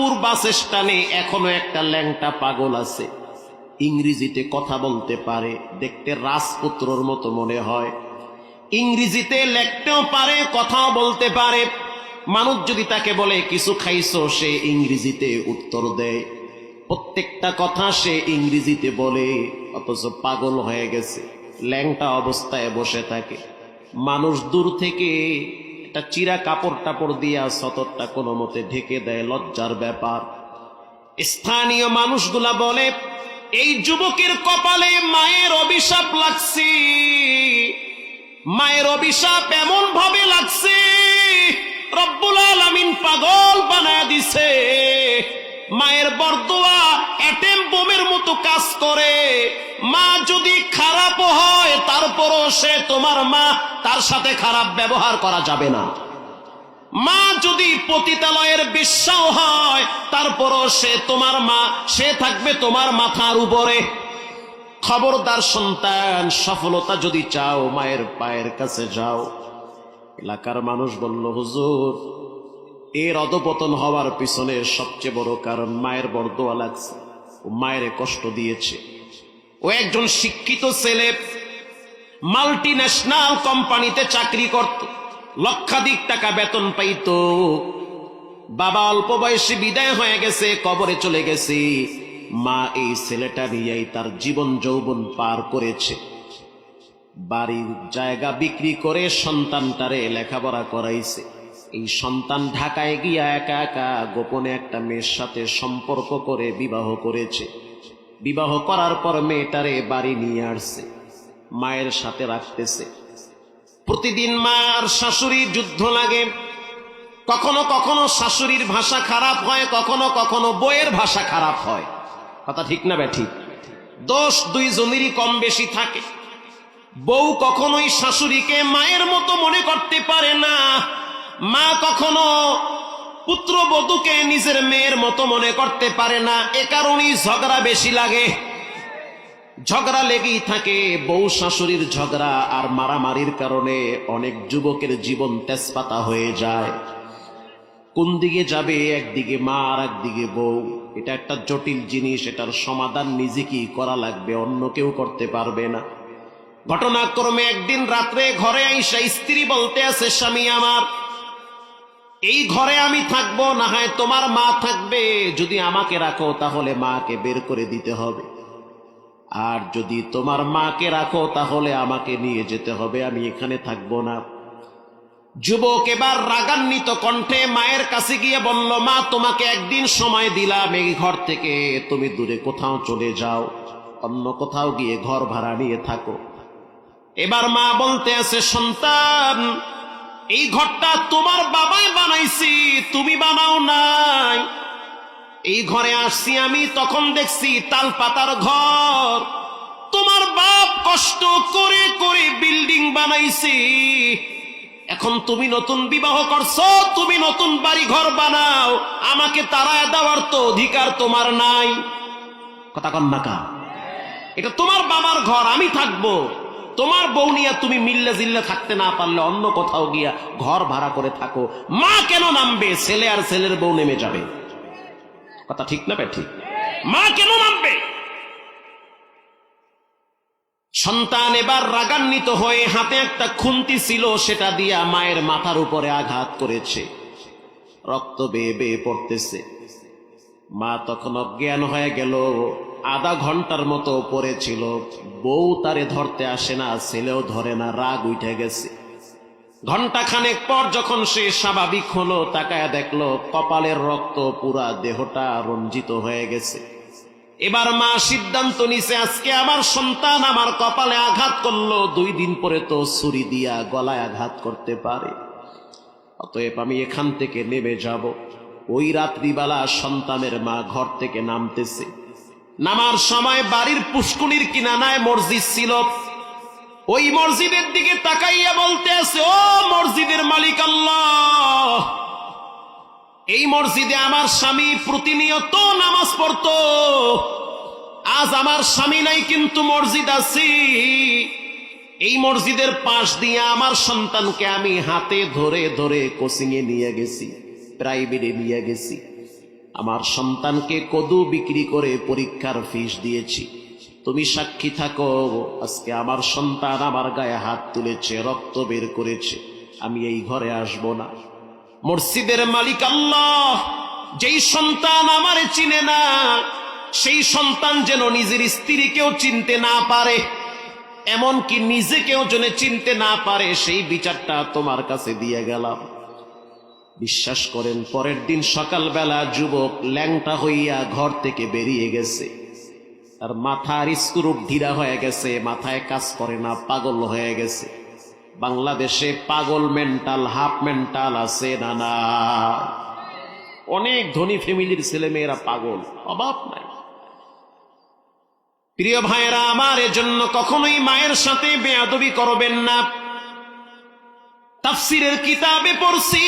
চাঁদপুর বাস স্ট্যান্ডে এখনো একটা ল্যাংটা পাগল আছে, ইংরেজিতে কথা বলতে পারে, দেখতে রাজপুত্রর মতো মনে হয়, ইংরেজিতে লিখতেও পারে, কথাও বলতে পারে। মানুষ যদি তাকে বলে কিছু খাইছো, সে ইংরেজিতে উত্তর দেয়, প্রত্যেকটা কথা সে ইংরেজিতে বলে, অথচ পাগল হয়ে গেছে, ল্যাংটা অবস্থায় বসে থাকে। মানুষ দূর থেকে একটা চিরা কাপড় টাপড় দিয়া সতরটা কোনো মতে ঢেকে দেয়, লজ্জার ব্যাপার। স্থানীয় মানুষগুলা বলে এই যুবকের কপালে মায়ের অভিশাপ লাগছে, মায়ের অভিশাপ এমন ভাবে লাগছে রব্বুল আলামিন পাগল বানায় দিছে। মায়ের বরদোয়া অ্যাটেম বোমের মতো কাজ করে। মা যদি খারাপ হয় তারপরও সে তোমার মা, তার সাথে খারাপ ব্যবহার করা যাবে না। মা যদি পতিতালয়ের বেশ্যাও হয় তারপরও সে তোমার মা, সে থাকবে তোমার মাথার উপরে। খবরদার সন্তান, সফলতা যদি চাও মায়ের পায়ের কাছে যাও। এলাকার মানুষ বলল, হুজুর এর অধপতন হওয়ার পিছনে সবচেয়ে বড় কারণ মায়ের বরদোয়া লাগছে, ও মায়ের কষ্ট দিয়েছে। ও একজন শিক্ষিত ছেলে, মাল্টি ন্যাশনাল কোম্পানিতে চাকরি করত, লক্ষাধিক টাকা বেতন পাইত। বাবা অল্প বয়সে বিদায় হয়ে গেছে, কবরে চলে গেছে। মা এই ছেলেটা নিয়েই তার জীবন যৌবন পার করেছে। বাড়ির জায়গা বিক্রি করে সন্তানটারে লেখাপড়া করাইছে। এই সন্তান ঢাকায় গিয়া একা একা গোপনে একটা মেয়ের সাথে সম্পর্ক করে বিবাহ করেছে। বিবাহ করার পর মেয়েটারে বাড়ি নিয়ে আসছে, মায়ের সাথে রাখতেছে। প্রতিদিন মার শাশুড়ির যুদ্ধ লাগে। কখনো কখনো শাশুড়ির ভাষা খারাপ হয়, কখনো কখনো বউয়ের ভাষা খারাপ হয়। কথা ঠিক না ব্যাঠিক? দোষ দুইজনেরই কম বেশি থাকে। বউ কখনোই শাশুড়িকে মায়ের মতো মনে করতে পারে না, মা কখনো পুত্রবধূকে নিজের মেয়ের মতো মনে করতে পারে না। এ কারণেই ঝগড়া বেশি লাগে, ঝগড়া লেগেই থাকে। বউ শাশুড়ির ঝগড়া আর মারামারির কারণে অনেক যুবকের জীবন তেজপাতা হয়ে যায়। কোন দিকে যাবে, একদিকে মা আর একদিকে বউ, এটা একটা জটিল জিনিস। এটার সমাধান নিজেকেই করা লাগবে, অন্য কেউ করতে পারবে না। ঘটনাক্রমে একদিন রাত্রে ঘরে আইসা স্ত্রী বলতে আছে, স্বামী আমার, এই ঘরে আমি থাকবো না হয় তোমার মা থাকবে। যদি আমাকে রাখো তাহলে মাকে বের করে দিতে হবে, আর যদি তোমার মাকে রাখো তাহলে আমাকে নিয়ে যেতে হবে, আমি এখানে থাকবো না। যুবক এবার রাগান্বিত কণ্ঠে মায়ের কাছে গিয়ে বলল, মা তোমাকে একদিন সময় দিলাম, এই ঘর থেকে তুমি দূরে কোথাও চলে যাও, অন্য কোথাও গিয়ে ঘর ভাড়া নিয়ে থাকো। এবার মা বলতে আছে, সন্তান এই ঘরটা তোমার বাবাই বানাইছি, তুমি বানাও নাই। এই ঘরে আসছি আমি, তখন দেখছি তাল পাতার ঘর, তোমার বাপ কষ্ট করে করে বিল্ডিং বানাইছি। এখন তুমি নতুন বিবাহ করছো, তুমি নতুন বাড়ি ঘর বানাও, আমাকে তাড়ায় দেওয়ার তো অধিকার তোমার নাই। কথা কন না কা? এটা তোমার বাবার ঘর, আমি থাকবো। তোমার বউ নিয়ে তুমি মিল্লে জিল্লে থাকতে না পারলে অন্য কোথাও গিয়া ঘর ভাড়া করে থাকো। মা কেন নামবে? ছেলে আর ছেলের বউ নেমে যাবে। কথা ঠিক না ঠিক? মা কেন নামবে? সন্তান এবার রাগান্বিত হয়ে হাতে একটা খুন্তি ছিল, সেটা দিয়া মায়ের মাথার উপরে আঘাত করেছে। রক্ত বেয়ে বেয়ে পড়তেছে। মা তখন অজ্ঞান হয়ে গেল। আধা ঘন্টার মতো পড়েছিল। বউ তারে ধরতে আসে না, ছেলেও ধরে না, রাগ উঠে গেছে। ঘন্টা খানেক পর যখন সে স্বাভাবিক হলো, তাকায় দেখলো কপালের রক্ত পুরা দেহটা রঞ্জিত হয়ে গেছে। এবার মা সিদ্ধান্ত নিছে, আজকে আমার সন্তান আমার কপালে আঘাত করলো, 2 দিন পরে তো ছুরি দিয়া গলায় আঘাত করতে পারে, অতএব আমি এখান থেকে নেমে যাব। ওই রাত্রিবেলা সন্তানের মা ঘর থেকে নামতেছে। নামার সময় বাড়ির পুষ্কুনির কিনারায় মসজিদ ছিল। ওই মসজিদের দিকে তাকাইয়া বলতে আছে, ও মসজিদের মালিক আল্লাহ, এই মসজিদে আমার স্বামী প্রতিনিয়ত নামাজ পড়তো, আজ আমার স্বামী নাই কিন্তু মসজিদ আছি। এই মসজিদের পাশ দিয়ে আমার সন্তানকে আমি হাতে ধরে ধরে কোচিং এ নিয়ে গেছি, প্রাইভেটে নিয়ে গেছি। আমার সন্তানকে কদু বিক্রি করে পরীক্ষার ফিস দিয়েছি, তুমি সাক্ষী থাকো। আজকে আমার সন্তান আমার গায়ে হাত তুলেছে, রক্ত বের করেছে, আমি এই ঘরে আসব না। মসজিদের মালিক আল্লাহ, যেই সন্তান আমারে চিনে না সেই সন্তান যেন নিজের স্ত্রীকেও চিনতে না পারে, এমনকি নিজেকেও যেন চিনতে না পারে, সেই বিচারটা তোমার কাছে দিয়ে গেলাম। বিশ্বাস করেন, পরের দিন সকালবেলা যুবক ল্যাংটা হইয়া ঘর থেকে বেরিয়ে গেছে। আর মাথার স্ক্রু ঢিলা হয়ে গেছে, মাথায় কাজ করে না, পাগল হয়ে গেছে। বাংলাদেশে পাগল মেন্টাল, হাফ মেন্টাল আছে না? না, অনেক ধনী ফ্যামিলির ছেলে মেয়েরা পাগল, অভাব নাই। প্রিয় ভাইয়েরা আমার, এজন্য কখনোই মায়ের সাথে বেয়াদবি করবেন না। তাফসীরের কিতাবে পড়ছি,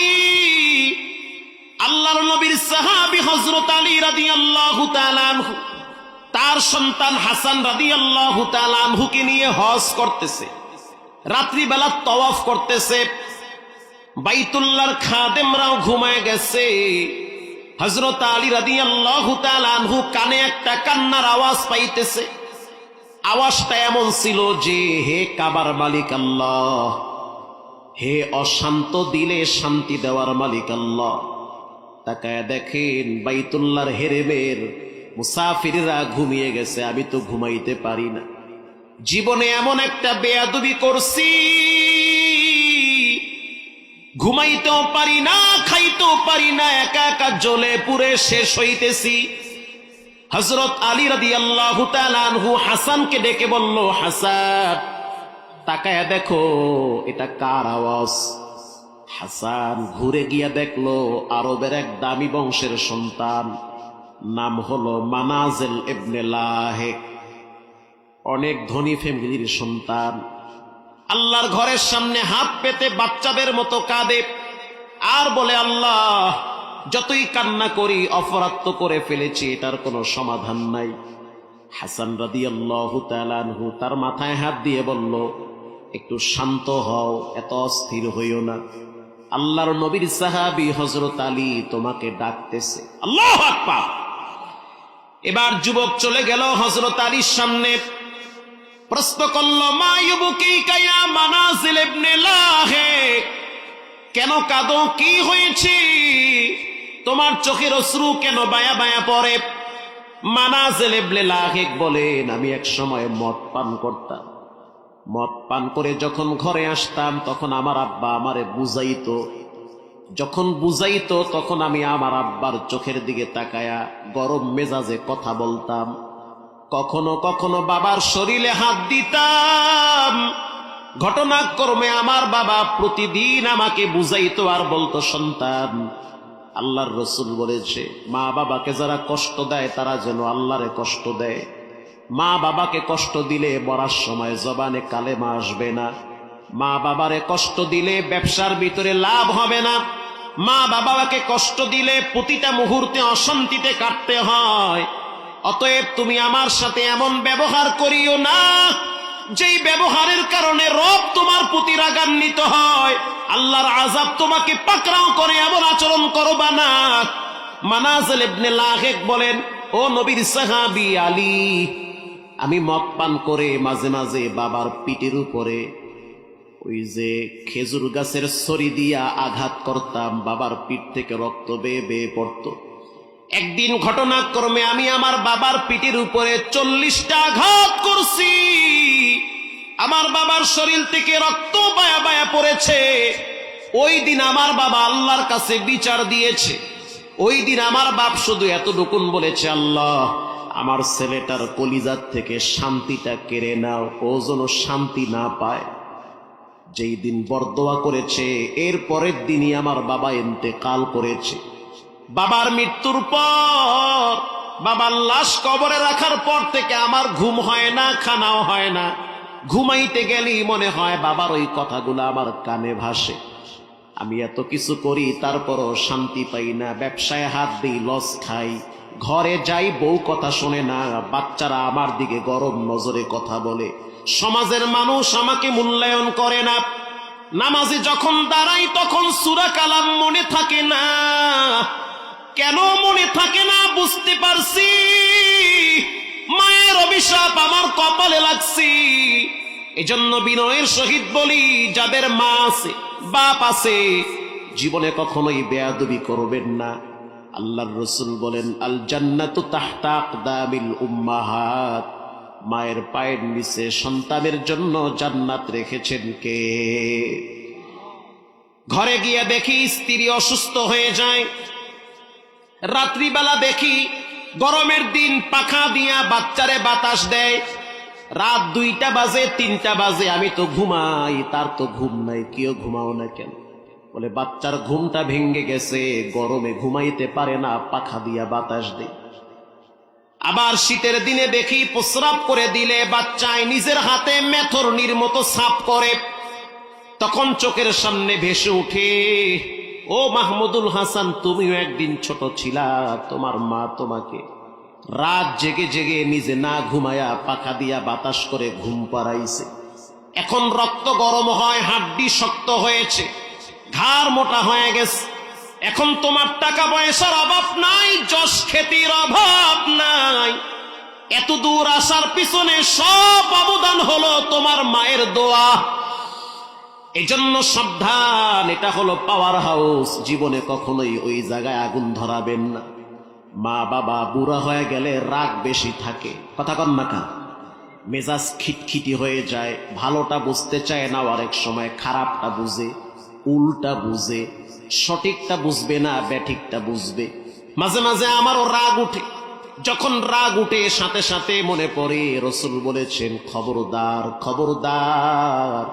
আল্লাহর নবীর সাহাবী হযরত আলী রাদিয়াল্লাহু তাআলা আনহু তার সন্তান হাসান রাদিয়াল্লাহু তাআলা আনহুকে নিয়ে হজ করতেছে, রাত্রিবেলা তওয়াফ করতেছে। বাইতুল্লাহর খাদেমরাও ঘুমায় গেছে। হযরত আলী রাদিয়াল্লাহু তাআলা আনহু কানে একটা কান্নার আওয়াজ পাইতেছে। আওয়াজটা এমন ছিল যে, হে কাবার মালিক আল্লাহ, হে অশান্ত দিলে শান্তি দেওয়ার মালিক আল্লাহ। তাকায় দেখেন বাইতুল্লাহর হেরেমের মুসাফিররা ঘুমিয়ে গেছে, আমি তো ঘুমাইতে পারি না। জীবনে এমন একটা বেয়াদবি করছি, ঘুমাইতেও পারি না, খাইতেও পারি না, একা একা জ্বলে পুড়ে শেষ হইতেছি। হযরত আলী রাদিয়াল্লাহু তাআলা আনহু হাসানকে ডেকে বলল, হাসান, তাকায়া দেখো এটা কার আওয়াজ? হাসান ঘুরে গিয়া দেখলো আরবের এক দামি বংশের সন্তান, নাম হলো মানাজেল ইবনে লাহেক, অনেক ধনী ফ্যামিলির সন্তান। আল্লাহর ঘরের সামনে হাত পেতে বাচ্চাদের মতো কাঁদে আর বলে, আল্লাহ, যতই কান্না করি অপরাধ তো করে ফেলেছি, এটার কোনো সমাধান নাই। হাসান রাদিয়াল্লাহু তাআলা আনহু তার মাথায় হাত দিয়ে বলল, একটু শান্ত হও, এত অস্থির হইও না, আল্লাহর নবীর সাহাবী হযরত আলী তোমাকে ডাকতেছে। আল্লাহু আকবার। এবার যুবক চলে গেল হযরত আলীর সামনে, প্রশ্ন করল, মা ইউবকিকা ইয়া মানাজিল ইবনে লাহেক, কেন কাঁদো, কি হয়েছে, তোমার চোখের অশ্রু কেন বায়া বায়া পড়ে? মানাজিল ইবনে লাহেক বলেন, আমি এক সময় মদ পান করতাম, মদ পান করে যখন ঘরে আসতাম তখন আমার আব্বা আমারে বুঝাইতো, যখন বুঝাইতো তখন আমি আমার আব্বার চোখের দিকে তাকায়া গরম মেজাজে কথা বলতাম, কখনো কখনো বাবার শরীরে হাত দিতাম। ঘটনাক্রমে আমার বাবা প্রতিদিন আমাকে বুঝাইতো আর বলতো, সন্তান, আল্লাহর রাসূল বলেছে, মা বাবাকে যারা কষ্ট দেয় তারা যেন আল্লাহরে কষ্ট দেয়। মা বাবাকে কষ্ট দিলে মরার সময় জবানে কালেমা আসবে না, মা বাবারে কষ্ট দিলে ব্যবসার ভিতরে লাভ হবে না, মা বাবাকে কষ্ট দিলে প্রতিটা মুহূর্তে অশান্তিতে কাটতে হয়। অতএব তুমি আমার সাথে এমন ব্যবহার করিও না যেই ব্যবহারের কারণে রব তোমার প্রতি রাগান্বিত হয়, আল্লাহর আযাব তোমাকে পাকড়াও করে, এমন আচরণ করবা না। মানাজিল ইবনে লাহেক বলেন, ও নবীর সাহাবী আলী, আমি মদ পান করে মাঝে মাঝে বাবার পিঠের উপরে ওই যে খেজুর গাছের ছড়ি দিয়া আঘাত করতাম, বাবার পিঠ থেকে রক্ত বেয়ে বেয়ে পড়ত। একদিন ঘটনাক্রমে আমি আমার বাবার পিঠের উপরে 40টা আঘাত করছি, আমার বাবার শরীর থেকে রক্ত বায়া বায়া পড়েছে। ওই দিন আমার বাবা আল্লাহর কাছে বিচার দিয়েছে। ওই দিন আমার বাপ শুধু এতটুকুন বলেছে, আল্লাহ, আমার ছেলেটার কলিজার থেকে শান্তিটা কেড়ে নাও, ও যেন শান্তি না পায়। যেই দিন বরদোয়া করেছে এর পরের দিনই আমার বাবা ইন্তেকাল করেছে। বাবার মৃত্যুর পর, বাবার লাশ কবরে রাখার পর থেকে আমার ঘুম হয় না, খানাও হয় না। ঘুমাইতে গেলেই মনে হয় বাবার ওই কথাগুলো আমার কানে ভাসে। আমি এত কিছু করি তারপরও শান্তি পাই না, ব্যবসায় হাত দিই, লস খাই, ঘরে যাই, বউ কথা শোনে না, বাচ্চারা আমার দিকে গরম নজরে কথা বলে, সমাজের মানুষ আমাকে মূল্যায়ন করে না। নামাজে যখন দাঁড়াই তখন সূরা কালাম মনে থাকে না, কেন মনে থাকে না বুঝতে পারছি, মায়ের অভিশাপ আমার কপালে লাগছি। এজন্য বিনয়ের সহিত বলি, যাদের মা আছে বাপ আছে জীবনে কখনোই বেয়াদবি করবেন না। আল্লাহর রাসূল বলেন, আল জান্নাতু তাহতা আকদামিল উম্মাহাত, মায়ের পায়ের নিচে সন্তানের জন্য জান্নাত রেখেছেন কে? ঘরে গিয়ে দেখি স্ত্রী অসুস্থ হয়ে যায়, রাত্রিবেলা দেখি গরমের দিন পাখা দিয়া বাচ্চারে বাতাস দেয়, রাত 2টা বাজে 3টা বাজে আমি তো ঘুমাই, তার তো ঘুম নাই। কেউ ঘুমাও না কেন? বলে বাচ্চার ঘুমটা ভেঙে গেছে, গরমে ঘুমাইতে পারে না, পাখা দিয়া বাতাস দেয়। আবার শীতের দিনে দেখি প্রস্রাব করে দিলে বাচ্চায় নিজের হাতে মেথরনির মতো সাফ করে, তখন চোখের সামনে ভেসে উঠে, ও মাহমুদুল হাসান, তুমিও একদিন ছোট ছিলা, তোমার মা তোমাকে রাত জেগে জেগে নিজে না ঘুমায়া পাখা দিয়া বাতাস করে ঘুম পাড়াইছে। এখন রক্ত গরম হয়, হাড্ডি শক্ত হয়েছে, ঘাড় মোটা হয়ে গেছে। এখন তোমার টাকা পয়সার অভাব নাই, যশ খ্যাতির অভাব নাই। এত দূর আসার পিছনে সব অবদান হলো তোমার মায়ের দোয়া। এজন্য সাবধান, এটা হলো পাওয়ার হাউস, জীবনে কখনোই ওই জায়গায় আগুন ধরাবেন না। মা বাবা বুড়া হয়ে গেলে রাগ বেশি থাকে, কথা কন না কা, মেজাজ খিটখিটি হয়ে যায়, ভালোটা বুঝতে চায় না, আরেক সময় খারাপটা বুঝে, উল্টা বুঝে, সঠিকটা বুঝবে না, ব্যাঠিকটা বুঝবে। মাঝে মাঝে আমারও রাগ উঠে, যখন রাগ উঠে সাথে সাথে মনে পড়ে রাসূল বলেছেন, খবরদার খবরদার,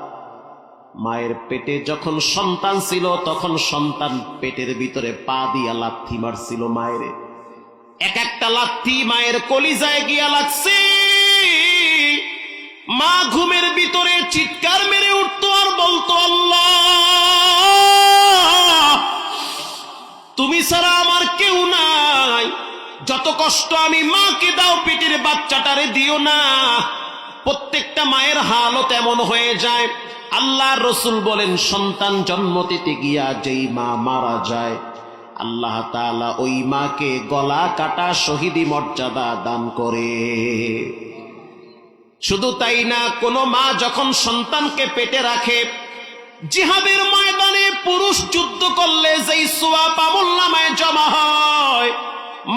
মায়ের পেটে যখন সন্তান ছিল তখন সন্তান পেটের ভিতরে পা দিয়া লাথি মারছিল মায়েরে, এক একটা লাথি মায়ের কলিজায় গিয়া লাগছে। মা ঘুমের ভিতরে চিৎকার মেরে উঠতো আর বলতো, আল্লাহ তুমি ছাড়া আমার কেউ নাই, যত কষ্ট আমি মাকে দাও, পেটের বাচ্চাটারে দিও না। প্রত্যেকটা মায়ের হালত এমন হয়ে যায়। আল্লাহর রাসূল বলেন, সন্তান জন্ম দিতে গিয়া যেই মা মারা যায়, আল্লাহ তাআলা ওই মাকে গলা কাটা শহীদি মর্যাদা দান করে। শুধু তাই না, কোন মা যখন সন্তানকে পেটে রাখে, জিহাদের ময়দানে পুরুষ যুদ্ধ করলে যেই সওয়াব আমলনামায় জমা হয়,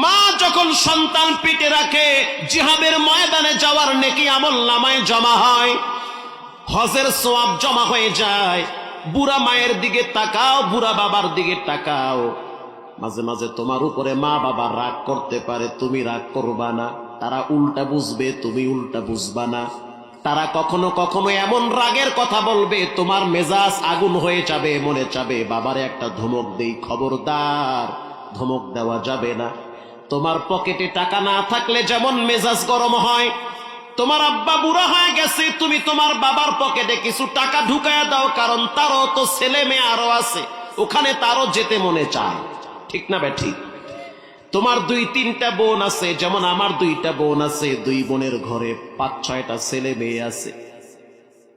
মা যখন সন্তান পেটে রাখে জিহাদের ময়দানে যাওয়ার নেকি আমলনামায় জমা হয়, হজের সওয়াব জমা হয়ে যায়। বুড়া মায়ের দিকে তাকাও, বুড়া বাবার দিকে তাকাও, মাঝে মাঝে তোমার উপরে মা বাবা রাগ করতে পারে, তুমি রাগ করবা না, তারা উল্টা বুঝবে, তুমি উল্টা বুঝবা না। তারা কখনো কখনো এমন রাগের কথা বলবে, তোমার মেজাজ আগুন হয়ে যাবে, মনে চাবে বাবারে একটা ধমক দেই। খবরদার, ধমক দেওয়া যাবে না। তোমার পকেটে টাকা না থাকলে যেমন মেজাজ গরম হয়, তোমার আব্বা বুড়া হয়ে গেছে, তুমি তোমার বাবার পকেটে কিছু টাকা ঢুকায়া দাও, কারণ তারও তো ছেলে মেয়ে আরো আছে, ওখানে তারও যেতে মনে চায়, ঠিক না বেঠিক? তোমার 2-3টা বোন আছে, যেমন আমার 2টা বোন আছে, 2 বোনের ঘরে 5-6টা ছেলে মেয়ে আছে।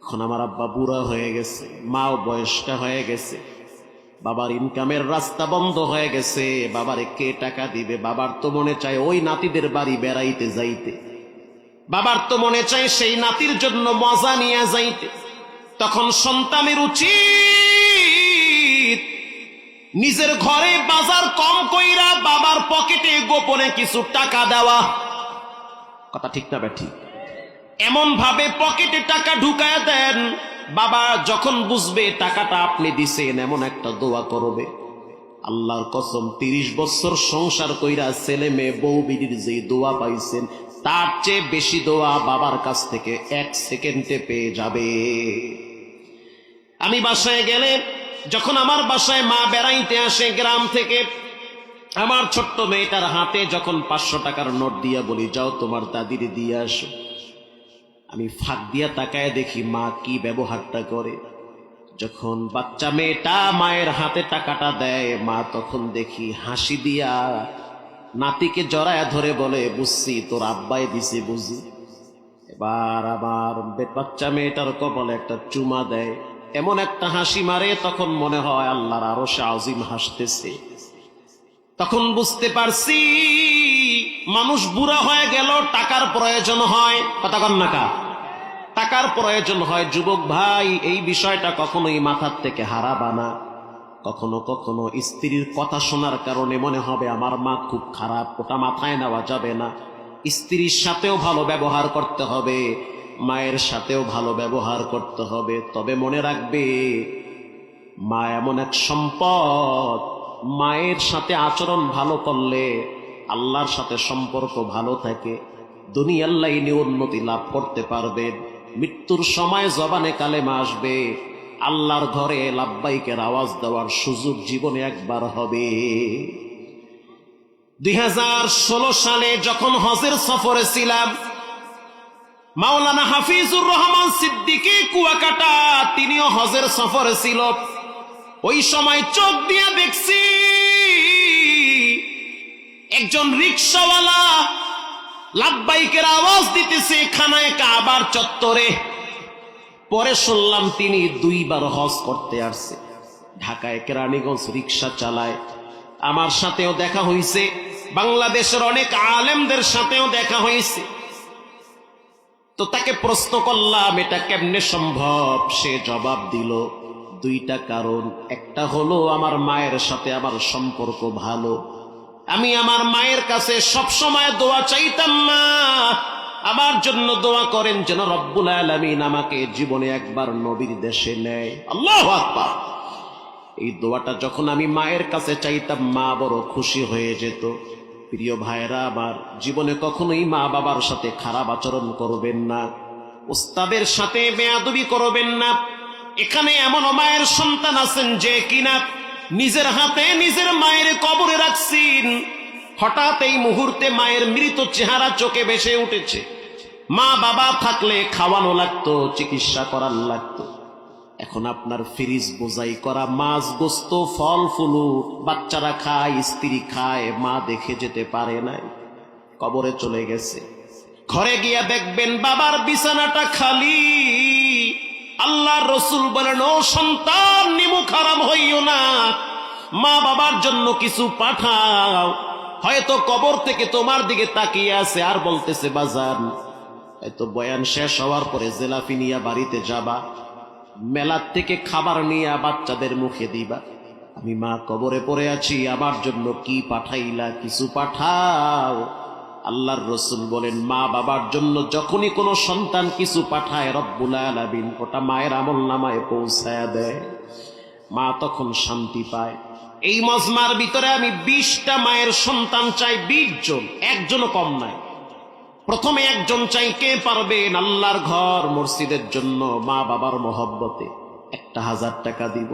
এখন আমার আব্বা বুড়া হয়ে গেছে, মাও বয়স্কা হয়ে গেছে, বাবার ইনকামের রাস্তা বন্ধ হয়ে গেছে, বাবারে কে টাকা দিবে? বাবার তো মনে চায় ওই নাতিদের বাড়ি বেড়াইতে যাইতে, বাবার তো মনে চায় সেই নাতির জন্য মজা নিয়ে যাইতে। তখন সন্তানের উচিত নিজের ঘরে বাজার কম কইরা বাবার পকেটে গোপনে কিছু টাকা দেওয়া, কথা ঠিক না বেঠিক? এমন ভাবে পকেটে টাকা ঢুকায় দেন, বাবা যখন বুঝবে টাকাটা আপনি দিছেন, এমন একটা দোয়া করবে, আল্লাহর কসম 30 বছর সংসার কইরা ছেলে মেয়ে বউ বিবির যে দোয়া পাইছেন, তার চেয়ে বেশি দোয়া বাবার কাছ থেকে 1 সেকেন্ডে পেয়ে যাবে। আমি বাসায় গেলে, যখন আমার বাসায় মা বেড়াইতে আসে গ্রাম থেকে, আমার ছোট্ট মেয়েটার হাতে যখন 500 টাকার নোট দিয়া বলি, যাও তোমার দাদির দিয়ে আসো, আমি ফাঁক দিয়া তাকায় দেখি মা কি ব্যবহারটা করে। যখন বাচ্চা মেয়েটা মায়ের হাতে টাকাটা দেয়, মা তখন দেখি হাসি দিয়া নাতিকে জড়ায় ধরে বলে, বুঝছি তোর আব্বাই দিছে বুঝি। এবার আমার বাচ্চা মেয়েটার কপালে একটা চুমা দেয়, এমন একটা হাসি মারে, তখন মনে হয় আল্লাহর আরশে আজিম হাসতেছে। তখন বুঝতে পারছি মানুষ বুড়া হয়ে গেল টাকার প্রয়োজন হয়। কথা কন না কা? টাকার প্রয়োজন হয়। যুবক ভাই, এই বিষয়টা কখনোই মাথার থেকে হারাবা না। কখনো কখনো স্ত্রীর কথা শোনার কারণে মনে হবে আমার মা খুব খারাপ, ওটা মাথায় নেওয়া যাবে না। স্ত্রীর সাথেও ভালো ব্যবহার করতে হবে, মায়ের সাথেও ভালো ব্যবহার করতে হবে। তবে মনে রাখবে, মা এমন এক সম্পদ, মায়ের সাথে আচরণ ভালো করলে আল্লাহর সাথে সম্পর্ক ভালো থাকে, দুনিয়ার লাইনে উন্নতি লাভ করতে পারবে। মৃত্যুর সময় জবানে কালেমা আসবে, আল্লাহর ঘরে লাব্বাইকের আওয়াজ দেওয়ার সুযোগ জীবনে একবার হবে। 2016 সালে যখন হজের সফরে ছিলাম, মাওলানা হাফিজুর রহমান সিদ্দিকী কুয়াকাটা তিনিও হজের সফরে ছিল। ওই সময় চোখ দিয়ে দেখছি একজন রিকশাওয়ালা লাব্বাইকের আওয়াজ দিতেছে খানায় কাবার চত্বরে। পরে শুনলাম তিনি 2 বার হজ করতে আসছে। ঢাকায় কেরানীগঞ্জ রিকশা চালায়। আমার সাথেও দেখা হয়েছে, বাংলাদেশের অনেক আলেমদের সাথেও দেখা হয়েছে। তো তাকে প্রশ্ন করলাম এটা কেমনে সম্ভব? সে জবাব দিল 2টা কারণ। একটা হলো আমার মায়ের সাথে আমার সম্পর্ক ভালো। আমি আমার মায়ের কাছে সবসময় দোয়া চাইতাম, মা আমার জন্য দোয়া করেন যেন রব্বুল আলামিন আমাকে জীবনে একবার নবীর দেশে নেয়। আল্লাহু আকবার। এই দোয়াটা যখন আমি মায়ের কাছে চাইতাম, মা বড় খুশি হয়ে যেত। প্রিয় ভাইরা আমার, জীবনে কখনোই মা বাবার সাথে খারাপ আচরণ করবেন না, উস্তাদের সাথে বেয়াদবি করবেন না। এখানে এমন মায়ের সন্তান আছেন যে কিনা নিজের হাতে নিজের মায়ের কবরে রাখছেন। হঠাৎ এই মুহূর্তে মায়ের মৃত চেহারা চোখে ভেসে উঠেছে। মা বাবা থাকলে খাওয়ানো লাগতো, চিকিৎসা করার লাগতো। এখন আপনার ফ্রিজ বোঝাই করা মাছ, গোস্ত, ফল ফুলু বাচ্চারা খায়, স্ত্রী খায়, মা দেখে যেতে পারে নাই, কবরে চলে গেছে। ঘরে গিয়া দেখবেন বাবার বিছানাটা খালি। আল্লাহর রাসূল বলেন, ও সন্তান, নিমুখ হারাম হইও না, মা বাবার জন্য কিছু পাঠাও। হয়তো কবর থেকে তোমার দিকে তাকিয়ে আছে আর বলতেছে, বাজান হয়তো বয়ান শেষ হওয়ার পরে জেলাপি নিয়ে বাড়িতে যাবা, মেলার থেকে খাবার নিয়ে বাচ্চাদের মুখে দিবা। আমি মা কবরে পড়ে আছি, আমার জন্য কি পাঠাইলা? কিছু পাঠাও। আল্লাহর রাসূল বলেন, মা বাবার জন্য যখনই কোনো সন্তান কিছু পাঠায়, রব্বুল আলামিন ওটা মায়ের আমলনামায় পৌঁছায়া দেয়। মা তখন শান্তি পায়। এই মজমার ভিতরে আমি 20টা মায়ের সন্তান চাই, 20 জন, একজনও কম নাই। প্রথমে একজন চাই, কে পারবেন? আল্লাহর ঘর মসজিদের জন্য মা বাবার মহব্বতে 1000 টাকা দিব।